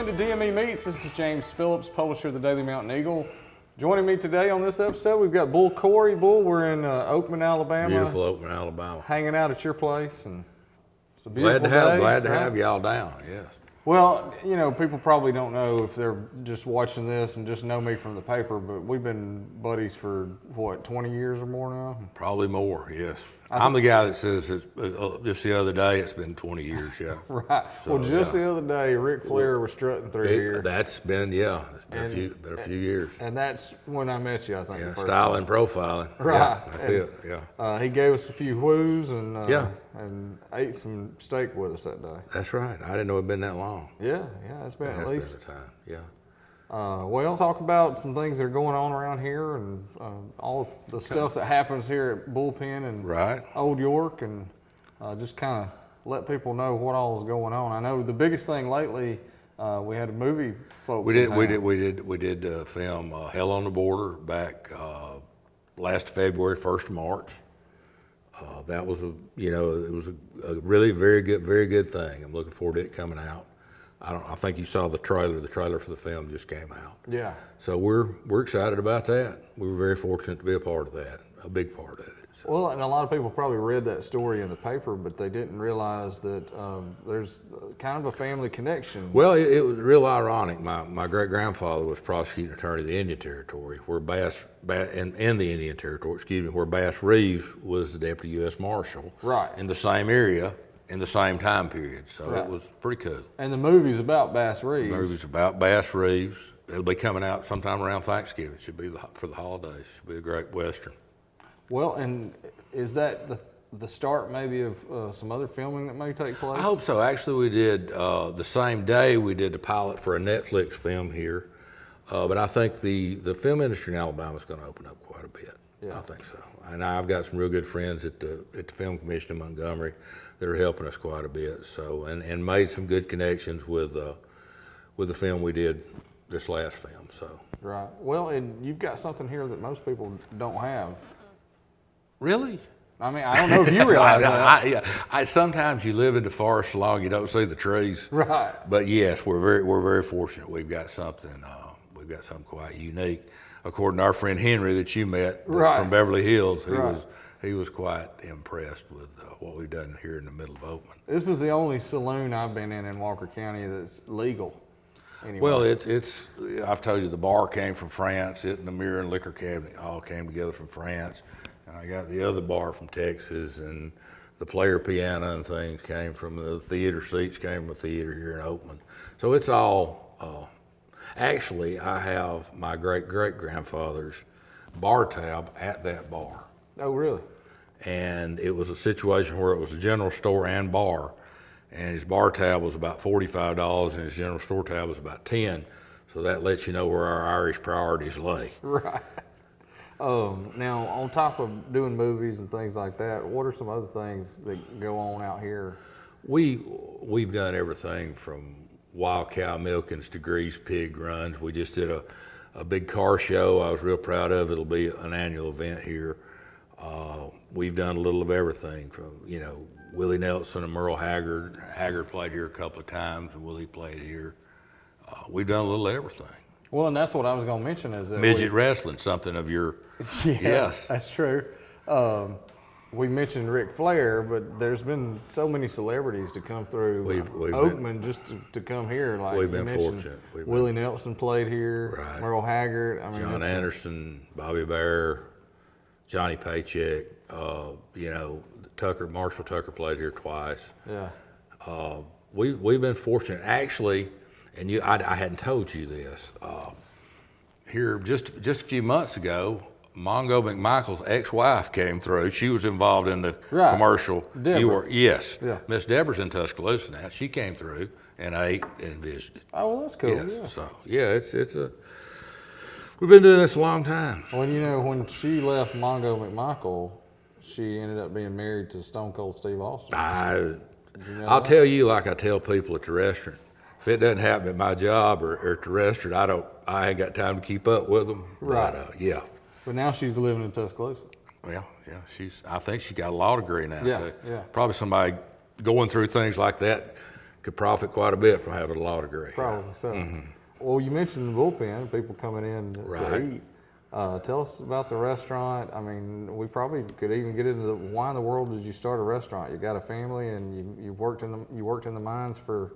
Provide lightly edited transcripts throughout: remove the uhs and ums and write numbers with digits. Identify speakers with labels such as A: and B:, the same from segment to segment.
A: in to DME Meats. This is James Phillips, publisher of the Daily Mountain Eagle. Joining me today on this episode, we've got Bull Corry. Bull, we're in Oakman, Alabama.
B: Beautiful Oakman, Alabama.
A: Hanging out at your place, and it's a beautiful
B: Glad to
A: day,
B: have y'all down. Yes.
A: Well, you know, people probably don't know if they're just watching this and just know me from the paper, but we've been buddies for what, 20 years or more now?
B: Probably more. Yes. I'm the guy that says it's, just the other day it's been 20 years. Yeah.
A: Right.
B: So,
A: well, just the other day, Ric Flair was strutting through here.
B: That's been it's been a few years.
A: And that's when I met you, I think.
B: Yeah, styling, profiling.
A: Right.
B: Yeah, that's it. Yeah.
A: He gave us a few whoos and ate some steak with us that day.
B: That's right. I didn't know it'd been that long.
A: Yeah, it's been at least
B: been a time. Yeah.
A: Well, talk about some things that are going on around here and all the stuff that happens here at Bull Pen and Old York, and just kind of let people know what all is going on. I know the biggest thing lately, we had a movie folks.
B: We did film Hell on the Border back last February, 1st of March. That was it was a really very good thing. I'm looking forward to it coming out. I think you saw the trailer. The trailer for the film just came out.
A: Yeah.
B: So we're excited about that. We were very fortunate to be a part of that, a big part of it. So.
A: Well, and a lot of people probably read that story in the paper, but they didn't realize that there's kind of a family connection.
B: Well, it was real ironic. My great grandfather was prosecuting attorney of the Indian Territory, where in the Indian Territory, where Bass Reeves was the deputy U.S. Marshal.
A: Right.
B: In the same area. In the same time period, so it was pretty cool.
A: And the movie's about Bass Reeves.
B: The movie's about Bass Reeves. It'll be coming out sometime around Thanksgiving. It should be for the holidays. It should be a great Western.
A: Well, and is that the start maybe of some other filming that may take place?
B: I hope so. Actually, we did the same day we did the pilot for a Netflix film here, but I think the film industry in Alabama is going to open up quite a bit. Yeah. I think so. And I've got some real good friends at the Film Commission in Montgomery that are helping us quite a bit. So and made some good connections with the film we did, this last film. So
A: right. Well, and you've got something here that most people don't have.
B: Really?
A: I mean, I don't know if you realize that.
B: Sometimes you live in the forest so long you don't see the trees.
A: Right.
B: But yes, we're very fortunate. We've got something quite unique. According to our friend Henry that you met from Beverly Hills, he was quite impressed with what we've done here in the middle of Oakman.
A: This is the only saloon I've been in Walker County that's legal. Anyway.
B: Well, it's I've told you the bar came from France. It and the mirror and liquor cabinet all came together from France. And I got the other bar from Texas, and the player piano and things came from the theater seats came from a theater here in Oakman. So it's all. Actually, I have my great-great-grandfather's bar tab at that bar.
A: Oh, really?
B: And it was a situation where it was a general store and bar, and his bar tab was about $45 and his general store tab was about $10. So that lets you know where our Irish priorities lay.
A: Right. Now, on top of doing movies and things like that, what are some other things that go on out here?
B: We've done everything from wild cow milkings to greased pig runs. We just did a big car show. I was real proud of. It'll be an annual event here. We've done a little of everything from, Willie Nelson and Merle Haggard. Haggard played here a couple of times and Willie played here. We've done a little of everything.
A: Well, and that's what I was going to mention is that
B: midget wrestling, something of your, yes.
A: That's true. We mentioned Ric Flair, but there's been so many celebrities to come through Oakman just to come here. Like
B: we've been fortunate.
A: Willie Nelson played here, Merle Haggard.
B: John Anderson, Bobby Bear, Johnny Paycheck. Marshall Tucker played here twice.
A: Yeah.
B: We've been fortunate, actually, and I hadn't told you this. Here just a few months ago, Mongo McMichael's ex-wife came through. She was involved in the commercial.
A: Deborah.
B: Yes. Yeah. Miss Deborah's in Tuscaloosa now. She came through and ate and visited.
A: Oh, well, that's cool.
B: Yes. Yeah. So we've been doing this a long time.
A: Well, when she left Mongo McMichael, she ended up being married to Stone Cold Steve Austin.
B: I'll tell you like I tell people at the restaurant. If it doesn't happen at my job or at the restaurant, I ain't got time to keep up with them.
A: Right.
B: But,
A: But now she's living in Tuscaloosa.
B: Well, I think she got a law degree now too.
A: Yeah.
B: Probably somebody going through things like that could profit quite a bit from having a law degree.
A: Probably so. Well, you mentioned the bullpen, people coming in to eat. Tell us about the restaurant. I mean, we probably could even get into why in the world did you start a restaurant? You got a family and you worked in the mines for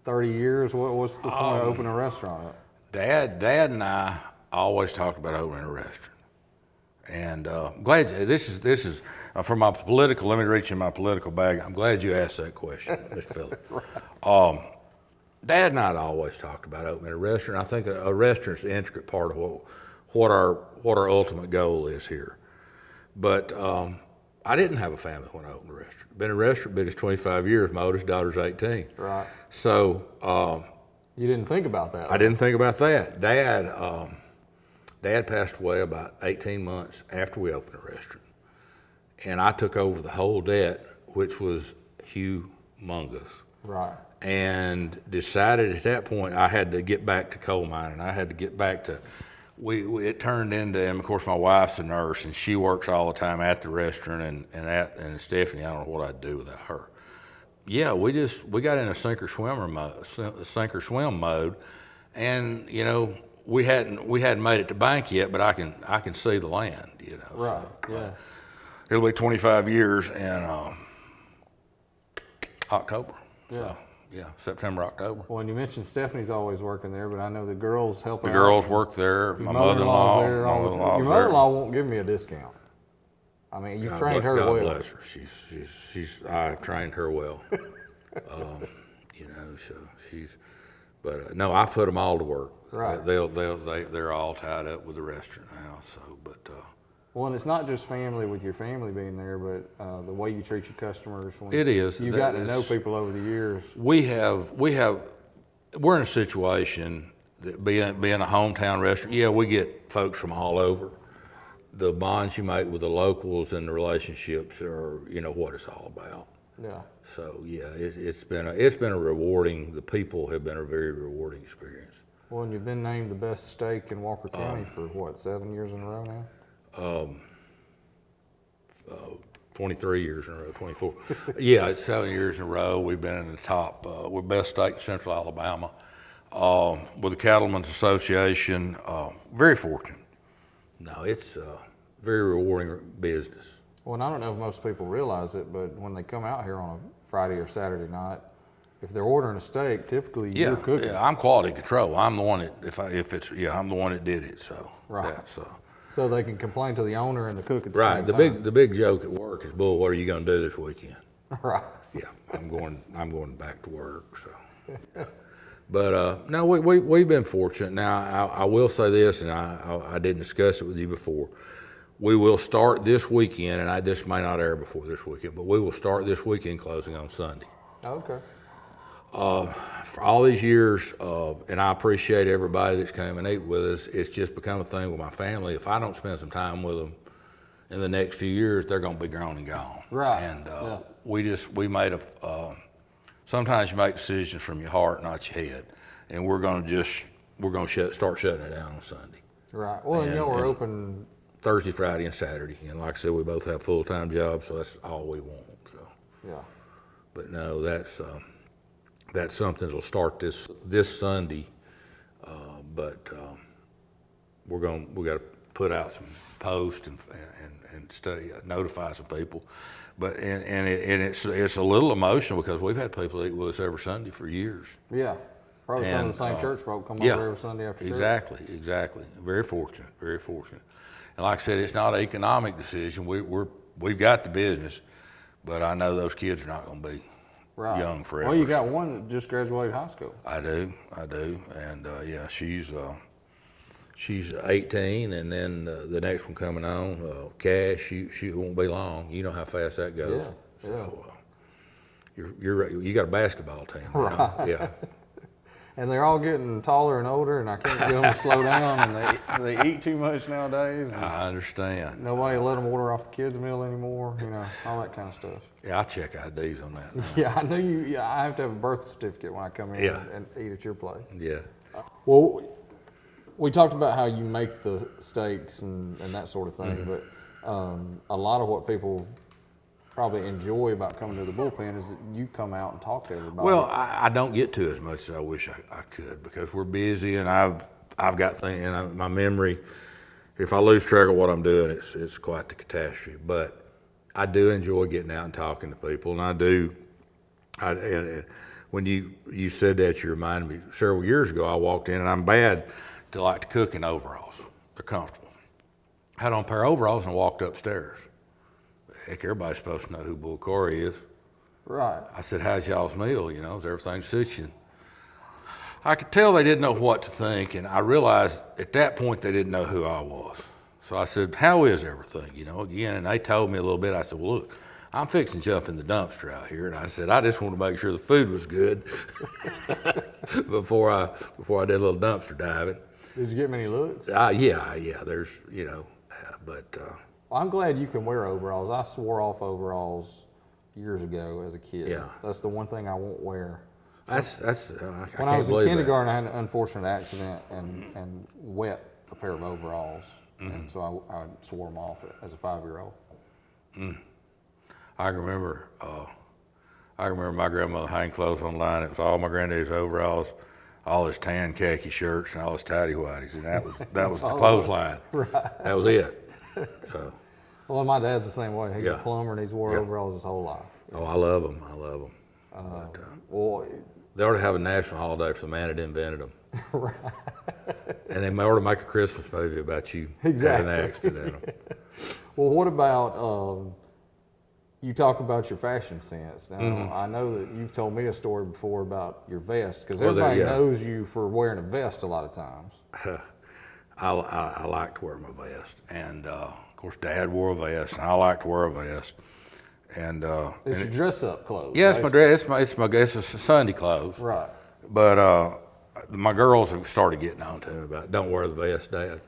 A: 30 years. What's the point of opening a restaurant up?
B: Dad and I always talked about opening a restaurant. And glad this is for my political. Let me reach in my political bag. I'm glad you asked that question, Mr. Phillip. Dad and I had always talked about opening a restaurant. I think a restaurant's an intricate part of what our ultimate goal is here. But I didn't have a family when I opened a restaurant. Been in a restaurant business 25 years. My oldest daughter's 18.
A: Right.
B: So
A: you didn't think about that.
B: I didn't think about that. Dad passed away about 18 months after we opened the restaurant. And I took over the whole debt, which was humongous.
A: Right.
B: And decided at that point I had to get back to coal mining. I had to get back to, it turned into, and of course my wife's a nurse and she works all the time at the restaurant and Stephanie, I don't know what I'd do without her. Yeah, we got in a sink or swim mode, and you know, we hadn't made it to bank yet, but I can see the land, you know.
A: Right.
B: So,
A: yeah.
B: It'll be 25 years in October.
A: Yeah.
B: So, yeah, September, October.
A: Well, and you mentioned Stephanie's always working there, but I know the girls help out.
B: The girls work there.
A: Your
B: My mother-in-law.
A: there all the time. Your mother-in-law won't give me a discount. I mean, you've trained her well.
B: God bless her. I've trained her well. You know, so but no, I put them all to work.
A: Right.
B: They're all tied up with the restaurant now. So, but.
A: Well, and it's not just family with your family being there, but the way you treat your customers.
B: It is.
A: You've gotten to know people over the years.
B: We're in a situation that being a hometown restaurant, yeah, we get folks from all over. The bonds you make with the locals and the relationships are, you know, what it's all about.
A: Yeah.
B: So yeah, it's been a rewarding. The people have been a very rewarding experience.
A: Well, and you've been named the best steak in Walker County for what, 7 years in a row now?
B: 23 years in a row, 24. Yeah, it's 7 years in a row. We've been in the top. We're best steak in Central Alabama. With the Cattlemen's Association, very fortunate. No, it's a very rewarding business.
A: Well, and I don't know if most people realize it, but when they come out here on a Friday or Saturday night, if they're ordering a steak, typically you're cooking.
B: Yeah, I'm quality control. I'm the one that I'm the one that did it. So
A: right. So they can complain to the owner and the cook at the
B: right.
A: same
B: The
A: time.
B: the big joke at work is, Bull, what are you going to do this weekend?
A: Right.
B: Yeah, I'm going back to work. So, but no, we've been fortunate. Now I will say this, and I didn't discuss it with you before. We will start this weekend, and this may not air before this weekend, but we will start this weekend closing on Sunday.
A: Okay.
B: For all these years, and I appreciate everybody that's come and eat with us, it's just become a thing with my family. If I don't spend some time with them in the next few years, they're going to be grown and gone.
A: Right.
B: And we made sometimes you make decisions from your heart, not your head. And we're going to start shutting it down on Sunday.
A: Right. Well, and we're open
B: Thursday, Friday, and Saturday. And like I said, we both have full-time jobs, so that's all we want. So. Yeah. But no, that's something that'll start this Sunday. But we got to put out some posts and notify some people. But it's a little emotional because we've had people eat with us every Sunday for years.
A: Yeah. Probably some of the same church folk come over every Sunday after church.
B: Exactly. Very fortunate. And like I said, it's not an economic decision. We've got the business, but I know those kids are not going to be young forever.
A: Well, you got one that just graduated high school.
B: I do. And she's 18, and then the next one coming on, Cash, she won't be long. You know how fast that goes.
A: Yeah.
B: So, you got a basketball team.
A: Right.
B: Yeah.
A: And they're all getting taller and older, and I can't get them to slow down, and they eat too much nowadays.
B: I understand.
A: Nobody let them order off the kids' meal anymore, all that kind of stuff.
B: Yeah, I'll check IDs on that.
A: Yeah, I know you. Yeah, I have to have a birth certificate when I come in and eat at your place.
B: Yeah.
A: Well, we talked about how you make the steaks and that sort of thing, but a lot of what people probably enjoy about coming to the bullpen is that you come out and talk to everybody.
B: Well, I don't get to as much as I wish I could because we're busy and I've got things, and my memory, if I lose track of what I'm doing, it's quite the catastrophe. But I do enjoy getting out and talking to people, and I do. And when you said that, you reminded me. Several years ago, I walked in, and I'm bad to like to cook in overalls. They're comfortable. I had on a pair of overalls and walked upstairs. Heck, everybody's supposed to know who Bull Corry is.
A: Right.
B: I said, "How's y'all's meal? You know, is everything suits you?" I could tell they didn't know what to think, and I realized at that point they didn't know who I was. So I said, "How is everything?" You know, again, and they told me a little bit. I said, "Well, look, I'm fixing to jump in the dumpster out here," and I said, "I just want to make sure the food was good before I did a little dumpster diving."
A: Did you get many looks?
B: Yeah. There's, but.
A: Well, I'm glad you can wear overalls. I swore off overalls years ago as a kid.
B: Yeah.
A: That's the one thing I won't wear.
B: When
A: I was in kindergarten, I had an unfortunate accident and wet a pair of overalls, and so I swore them off as a 5-year-old.
B: I remember my grandmother hanging clothes online. It was all my granddad's overalls, all his tan khaki shirts, and all his tidy whities, and that was the clothesline.
A: Right.
B: That was it. So.
A: Well, my dad's the same way. He's a
B: Yeah.
A: plumber, and he's wore
B: Yeah.
A: overalls his whole life.
B: Oh, I love them.
A: Well,
B: They ought to have a national holiday for the man that invented them.
A: right.
B: And they ought to make a Christmas movie about you
A: Exactly.
B: having an accident in them.
A: Well, what about you talk about your fashion sense? Now, I know that you've told me a story before about your vest, because everybody knows you for wearing a vest a lot of times.
B: I like to wear my vest, and of course, Dad wore a vest, and I like to wear a vest. And
A: It's your dress-up clothes.
B: yeah, it's my
A: basically.
B: dress. It's Sunday clothes.
A: Right.
B: But my girls have started getting on to me about, "Don't wear the vest, Dad."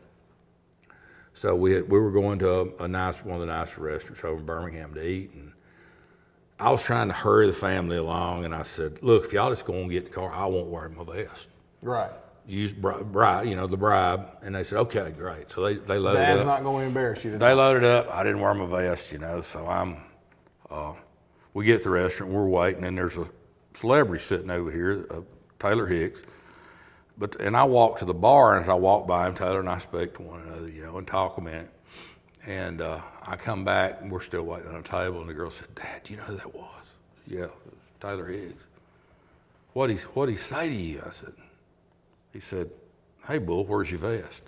B: So we were going to one of the nicer restaurants over in Birmingham to eat, and I was trying to hurry the family along, and I said, "Look, if y'all just go and get in the car, I won't wear my vest.
A: Right.
B: Use bribe, the bribe." And they said, "Okay, great." So they loaded
A: Dad's
B: up.
A: not going to embarrass you today.
B: They loaded up. I didn't wear my vest, so we get to the restaurant, we're waiting, and there's a celebrity sitting over here, Taylor Hicks. And I walk to the bar, and as I walk by him, Taylor and I speak to one another, and talk a minute. And I come back, and we're still waiting on a table, and the girl said, "Dad, do you know who that was?" "Yeah, it was Taylor Hicks." What'd he say to you?" I said, he said, "Hey, Bull, where's your vest?"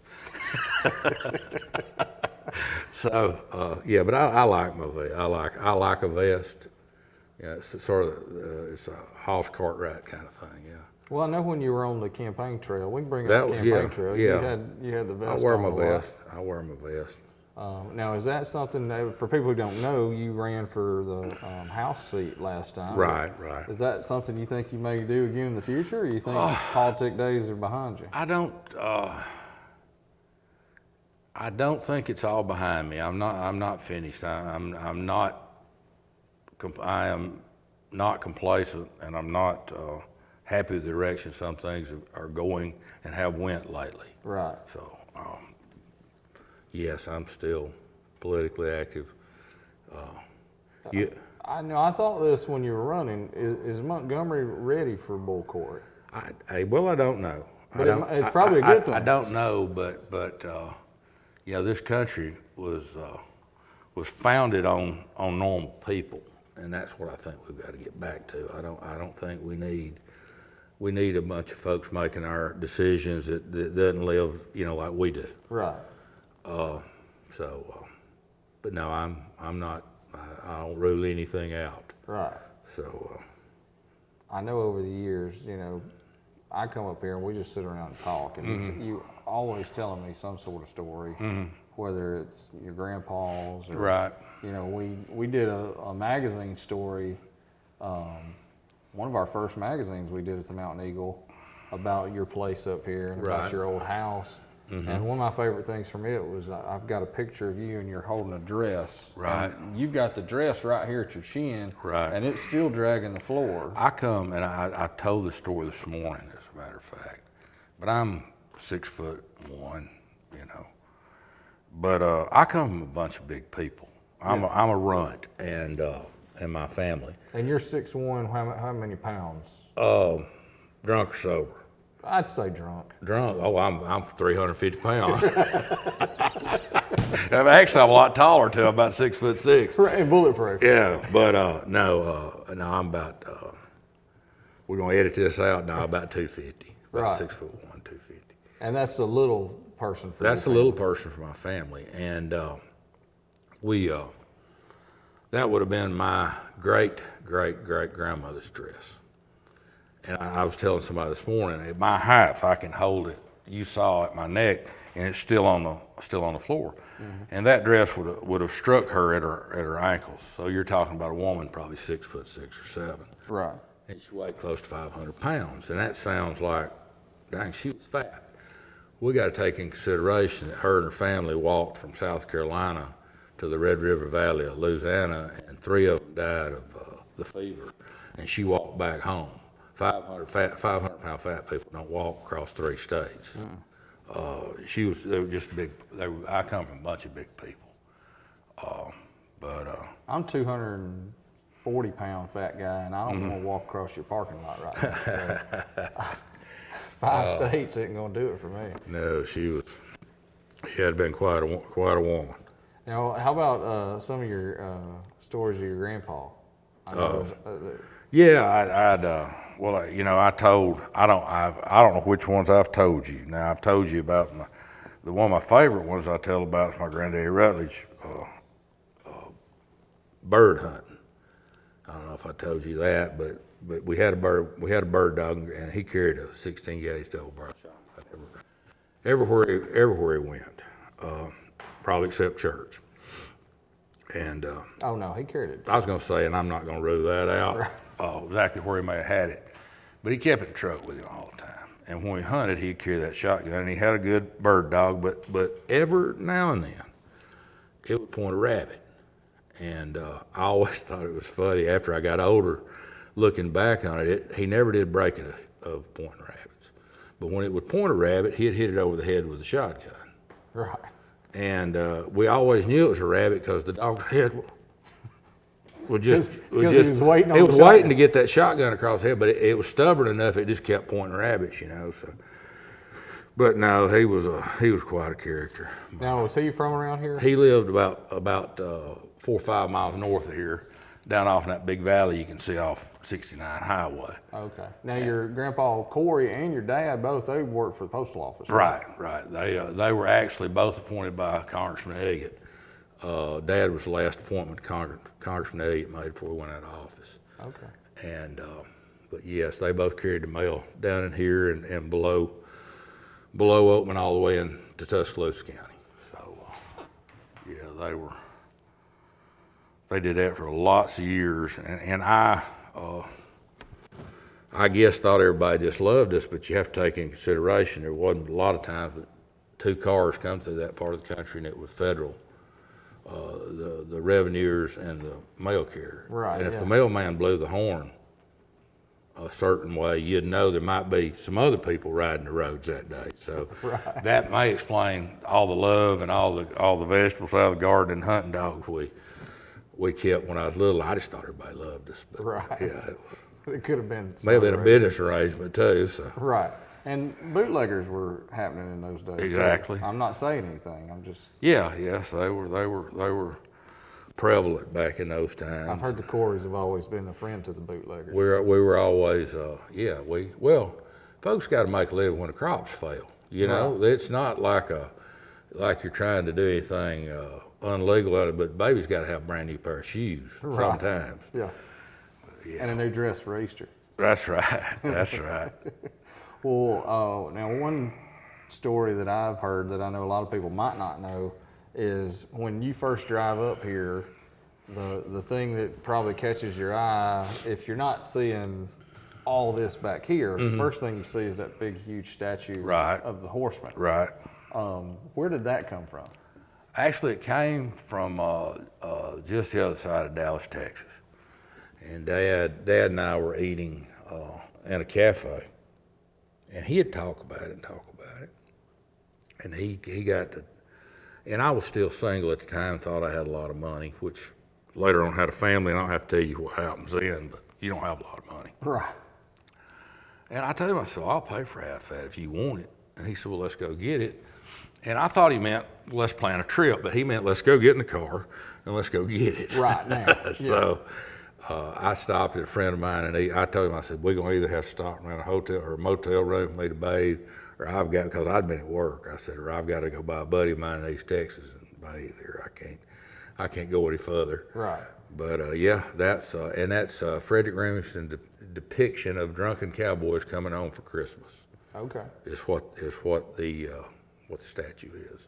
B: So, but I like my vest. I like a vest. Yeah, it's sort of it's a Hoss Cartwright kind of thing. Yeah.
A: Well, I know when you were on the campaign trail, we can bring
B: That
A: up the
B: was-
A: campaign
B: yeah,
A: trail.
B: yeah.
A: You had the vest.
B: I wear
A: on
B: my
A: a lot.
B: vest. I wear my vest.
A: Now, is that something that, for people who don't know, you ran for the House seat last time?
B: Right.
A: Is that something you think you may do again in the future, or you think politic days are behind you?
B: I don't think it's all behind me. I'm not finished. I am not complacent, and I'm not happy with the direction some things are going and have went lately.
A: Right.
B: So, yes, I'm still politically active.
A: I know. I thought this when you were running. Is Montgomery ready for Bull Corry?
B: I don't know.
A: But it's probably a good thing.
B: I don't know, but this country was founded on normal people, and that's what I think we've got to get back to. I don't think we need a bunch of folks making our decisions that doesn't live like we do.
A: Right.
B: But no, I'm not. I don't rule anything out.
A: Right.
B: So.
A: I know over the years, I come up here and we just sit around and talk, and you always telling me some sort of story, whether it's your grandpa's or,
B: Right.
A: We did a magazine story, one of our first magazines we did at the Mountain Eagle about your place up here and about
B: Right.
A: your old house. And one of my favorite things from it was I've got a picture of you and you're holding a dress.
B: Right.
A: And you've got the dress right here at your chin.
B: Right.
A: And it's still dragging the floor.
B: I come, and I told the story this morning, as a matter of fact, but I'm 6'1", But I come from a bunch of big people. I'm a runt, and my family.
A: And you're 6'1", how many pounds?
B: Drunk or sober?
A: I'd say drunk.
B: Drunk? Oh, I'm 350 pounds. Actually, I'm a lot taller too. I'm about 6'6".
A: And bulletproof.
B: Yeah, but no, I'm about. We're gonna edit this out now. About 250. About 6'1", 250.
A: And that's a little person for
B: That's a little person for my family, and we. That would have been my great grandmother's dress. And I was telling somebody this morning, at my height, if I can hold it, you saw at my neck, and it's still on the floor. Mm-hmm. And that dress would have struck her at her ankles. So you're talking about a woman probably 6'6" or 7.
A: Right.
B: And she weighed close to 500 pounds. And that sounds like, dang, she was fat. We got to take in consideration that her and her family walked from South Carolina to the Red River Valley of Louisiana, and 3 of them died of the fever. And she walked back home. 500-pound fat people don't walk across 3 states. They were just big. I come from a bunch of big people.
A: I'm 240-pound fat guy, and I don't want to walk across your parking lot right now. So 5 states ain't gonna do it for me.
B: No, she had been quite a woman.
A: Now, how about some of your stories of your grandpa?
B: Yeah, well, I don't know which ones I've told you. Now, I've told you about one of my favorite ones I tell about is my granddaddy Rutledge, bird hunting. I don't know if I told you that, but we had a bird dog, and he carried a 16-gauge double barrel shotgun everywhere he went, probably except church. And
A: oh no, he carried it.
B: I was going to say, and I'm not going to rule that out, exactly where he may have had it, but he kept it in the truck with him all the time. And when we hunted, he'd carry that shotgun, and he had a good bird dog, but every now and then, it would point a rabbit. And I always thought it was funny. After I got older, looking back on it, he never did break it of pointing rabbits. But when it would point a rabbit, he'd hit it over the head with a shotgun.
A: Right.
B: And we always knew it was a rabbit because the dog's head would just
A: he was waiting on
B: it was waiting to get that shotgun across the head, but it was stubborn enough it just kept pointing rabbits, So, but no, he was quite a character.
A: Now, was he from around here?
B: He lived about 4 or 5 miles north of here, down off in that big valley you can see off 69 Highway.
A: Okay. Now, your grandpa Corry and your dad both, they worked for the postal office.
B: Right. They were actually both appointed by Congressman Elliott. Dad was the last appointment Congressman Elliott made before he went out of office.
A: Okay.
B: And but yes, they both carried the mail down in here and below Oakman all the way into Tuscaloosa County. So yeah, they did that for lots of years, and I guess thought everybody just loved us, but you have to take in consideration there wasn't a lot of times that 2 cars come through that part of the country, and it was federal, the revenuers and the mail carrier.
A: Right.
B: And if the mailman blew the horn a certain way, you'd know there might be some other people riding the roads that day. So that may explain all the love and all the vegetables out of the garden and hunting dogs we kept when I was little. I just thought everybody loved us. But
A: right.
B: Yeah.
A: It could have been.
B: May have been a business arrangement too. So.
A: Right. And bootleggers were happening in those days.
B: Exactly.
A: Too. I'm not saying anything. I'm just.
B: Yes, they were prevalent back in those times.
A: I've heard the Corrys have always been a friend to the bootleggers.
B: We were always folks got to make a living when the crops fail. It's not like you're trying to do anything unlegal at it, but baby's got to have a brand new pair of shoes sometimes.
A: Yeah. And a new dress for Easter.
B: That's right. That's right.
A: Well, now one story that I've heard that I know a lot of people might not know is when you first drive up here, the thing that probably catches your eye, if you're not seeing all this back here, the first thing you see is that big, huge statue of the Horseman.
B: Right.
A: Where did that come from?
B: Actually, it came from just the other side of Dallas, Texas. And Dad and I were eating in a cafe, and he'd talk about it. And he got And I was still single at the time, thought I had a lot of money, which later on had a family, and I don't have to tell you what happens then, but you don't have a lot of money.
A: Right.
B: And I told him, I said, I'll pay for half that if you want it. And he said, well, let's go get it. And I thought he meant, let's plan a trip, but he meant, let's go get in the car and let's go get it.
A: Right now.
B: So I stopped at a friend of mine, and I told him, I said, we're going to either have to stop and rent a hotel or a motel room for me to bathe, or because I'd been at work, I said, or I've got to go by a buddy of mine in East Texas and bathe there. I can't go any further.
A: Right.
B: But yeah, that's Frederick Remington's depiction of drunken cowboys coming home for Christmas.
A: Okay.
B: Is what the statue is.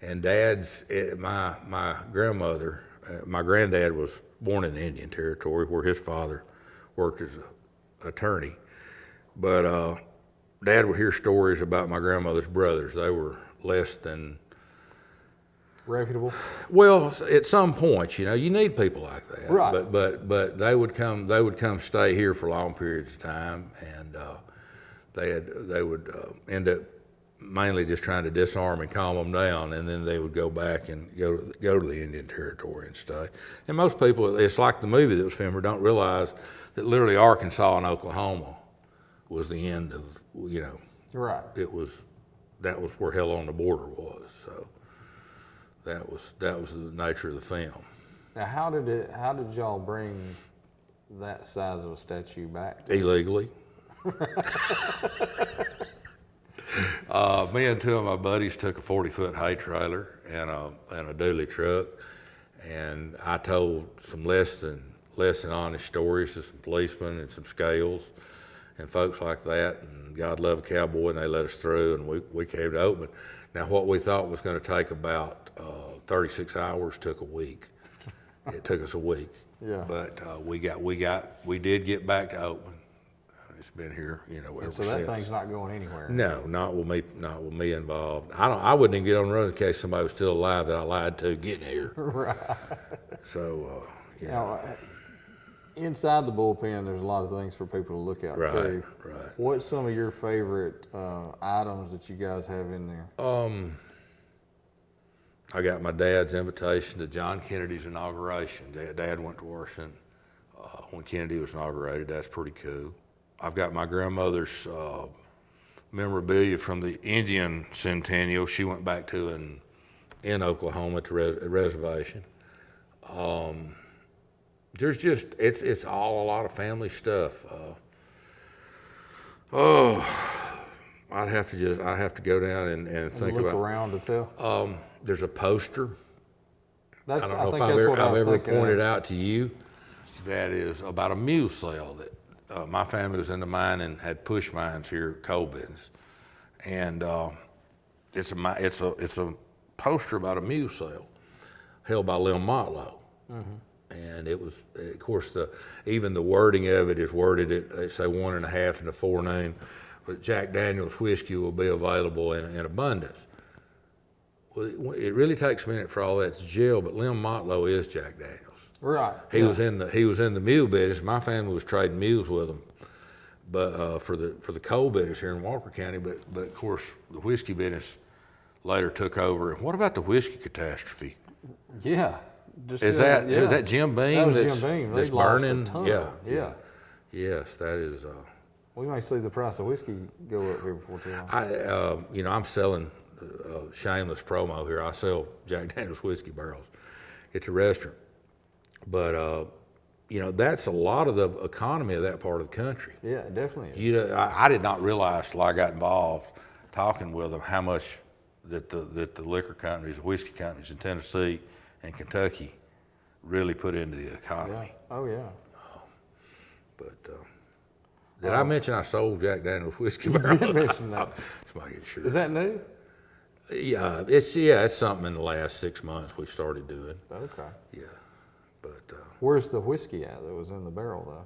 B: And my grandmother, my granddad was born in the Indian Territory where his father worked as an attorney. But Dad would hear stories about my grandmother's brothers. They were less than
A: reputable.
B: Well, at some point, you need people like that.
A: Right.
B: But they would come stay here for long periods of time, and they would end up mainly just trying to disarm and calm them down, and then they would go back and go to the Indian Territory and stay. And most people, it's like the movie that was filmed, don't realize that literally Arkansas and Oklahoma was the end of,
A: Right.
B: that was where hell on the border was. So that was the nature of the film.
A: Now, how did y'all bring that size of a statue back?
B: Illegally. Me and two of my buddies took a 40-foot hay trailer and a dually truck, and I told some less than honest stories to some policemen and some scales and folks like that. And God love a cowboy, and they let us through, and we came to Oakman. Now, what we thought was going to take about 36 hours took a week. It took us a week.
A: Yeah.
B: But we did get back to Oakman. It's been here, ever since.
A: So that thing's not going anywhere.
B: No, not with me involved. I wouldn't even get on the road in case somebody was still alive that I lied to getting here.
A: Right.
B: So,
A: Now, inside the bullpen, there's a lot of things for people to look at too.
B: Right.
A: What's some of your favorite items that you guys have in there?
B: I got my dad's invitation to John Kennedy's inauguration. Dad went to Washington when Kennedy was inaugurated. That's pretty cool. I've got my grandmother's memorabilia from the Indian Centennial. She went back to in Oklahoma to reservation. There's just it's all a lot of family stuff. I have to go down and think
A: look
B: about.
A: Around to tell.
B: There's a poster.
A: I
B: don't know if I've ever pointed out to you. That is about a mule sale that my family was in the mine and had push mines here, coal business, and it's a poster about a mule sale held by Lil Motlow. Mm-hmm. And it was, of course, even the wording of it is worded at, they say 1.5 in the forenoon, but Jack Daniel's whiskey will be available in abundance. Well, it really takes a minute for all that to gel, but Lil Motlow is Jack Daniels.
A: Right.
B: He was in the mule business. My family was trading mules with him, but for the coal business here in Walker County. But of course the whiskey business later took over. And what about the whiskey catastrophe?
A: Yeah.
B: Is that Jim Beam?
A: That was Jim Beam.
B: That's
A: burning.
B: Yeah. Yes, that is.
A: We may see the price of whiskey go up here before too long.
B: I'm selling shameless promo here. I sell Jack Daniel's whiskey barrels at the restaurant. But, that's a lot of the economy of that part of the country.
A: Yeah, it definitely is.
B: I did not realize till I got involved talking with them how much that the liquor companies, the whiskey companies in Tennessee and Kentucky really put into the economy.
A: Yeah. Oh, yeah.
B: But did I mention I sold Jack Daniel's whiskey?
A: You did mention that.
B: Just making sure.
A: Is that new?
B: Yeah, it's something in the last 6 months we started doing.
A: Okay.
B: Yeah. But
A: where's the whiskey at that was in the barrel though?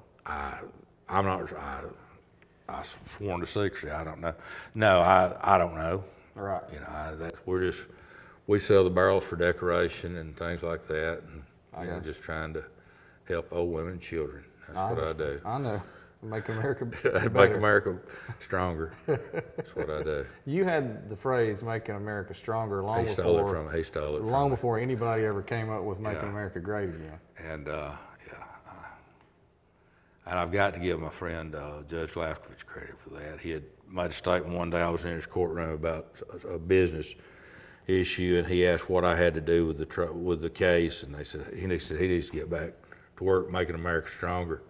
B: I'm not. I sworn to secrecy. I don't know. No, I don't know.
A: All right.
B: We sell the barrels for decoration and things like that, and just trying to help old women and children. That's what I do.
A: I know. Make America
B: Make
A: better.
B: America stronger. That's what I do.
A: You had the phrase "Making America Stronger" long
B: He
A: before.
B: stole it from me. He stole it
A: long
B: from me.
A: before anybody ever came up with "Making America Great Again."
B: And and I've got to give my friend Judge Lafkovich credit for that. He had made a statement one day. I was in his courtroom about a business issue, and he asked what I had to do with the case, and he needs to get back to work making America stronger.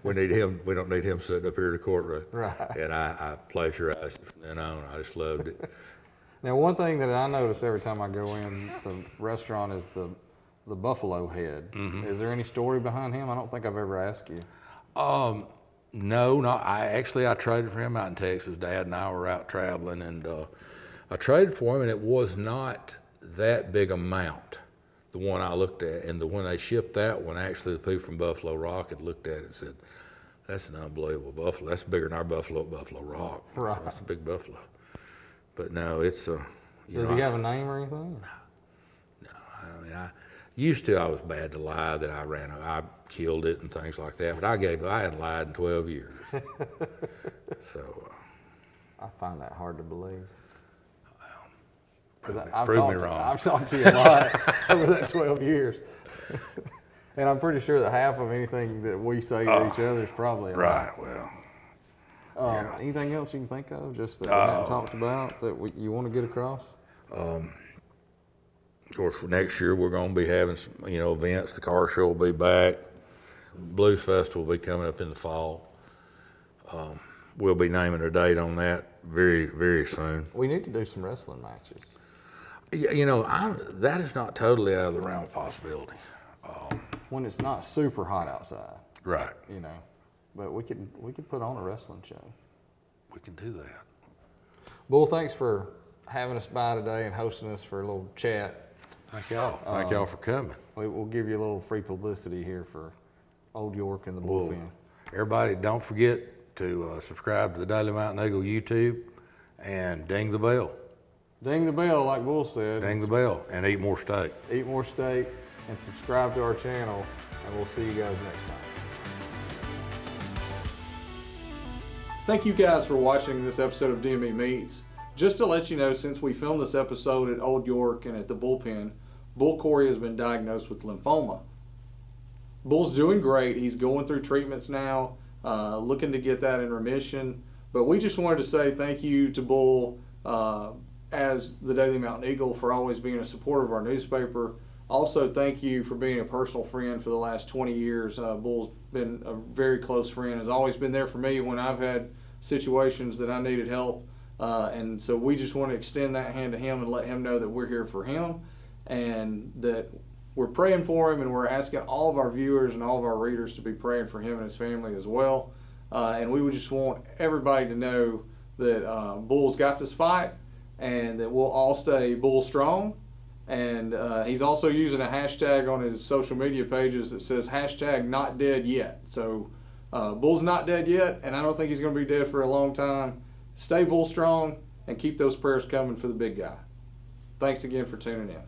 B: We need him. We don't need him sitting up here in the courtroom.
A: Right.
B: And I plagiarized it from then on. I just loved it.
A: Now, one thing that I notice every time I go in the restaurant is the buffalo head. Mm-hmm. Is there any story behind him? I don't think I've ever asked you.
B: No, not. I traded for him out in Texas. Dad and I were out traveling, and I traded for him, and it was not that big amount. The one I looked at, and when they shipped that one, actually the people from Buffalo Rock had looked at it and said, "That's an unbelievable buffalo. That's bigger than our buffalo at Buffalo Rock.
A: Right.
B: So that's a big buffalo." But no, it's
A: Does he have a name or anything?
B: No, I mean, I was bad to lie that I killed it and things like that, but I hadn't lied in 12 years. So.
A: I find that hard to believe.
B: Prove me wrong.
A: I've talked to you a lot over that 12 years. And I'm pretty sure that half of anything that we say to each other is probably a lie.
B: Right, well.
A: Anything else you can think of just that we haven't talked about that you want to get across?
B: Of course, next year we're going to be having some, events. The car show will be back. Blues Festival will be coming up in the fall. We'll be naming a date on that very, very soon.
A: We need to do some wrestling matches.
B: That is not totally out of the realm of possibility.
A: When it's not super hot outside.
B: Right.
A: But we could put on a wrestling show.
B: We can do that.
A: Bull, thanks for having us by today and hosting us for a little chat.
B: Thank y'all. Thank y'all for coming.
A: We'll give you a little free publicity here for Old York and the Bull Pen.
B: Everybody, don't forget to subscribe to the Daily Mountain Eagle YouTube and ding the bell.
A: Ding the bell, like Bull said.
B: Ding the bell and eat more steak.
A: Eat more steak and subscribe to our channel, and we'll see you guys next time. Thank you guys for watching this episode of DME Meats. Just to let you know, since we filmed this episode at Old York and at the Bull Pen, Bull Corry has been diagnosed with lymphoma. Bull's doing great. He's going through treatments now, looking to get that in remission. But we just wanted to say thank you to Bull as the Daily Mountain Eagle for always being a supporter of our newspaper. Also, thank you for being a personal friend for the last 20 years. Bull's been a very close friend, has always been there for me when I've had situations that I needed help. And so we just want to extend that hand to him and let him know that we're here for him and that we're praying for him, and we're asking all of our viewers and all of our readers to be praying for him and his family as well. And we would just want everybody to know that Bull's got this fight and that we'll all stay Bull strong. And he's also using a hashtag on his social media pages that says #NotDeadYet. So Bull's not dead yet, and I don't think he's going to be dead for a long time. Stay Bull strong and keep those prayers coming for the big guy. Thanks again for tuning in.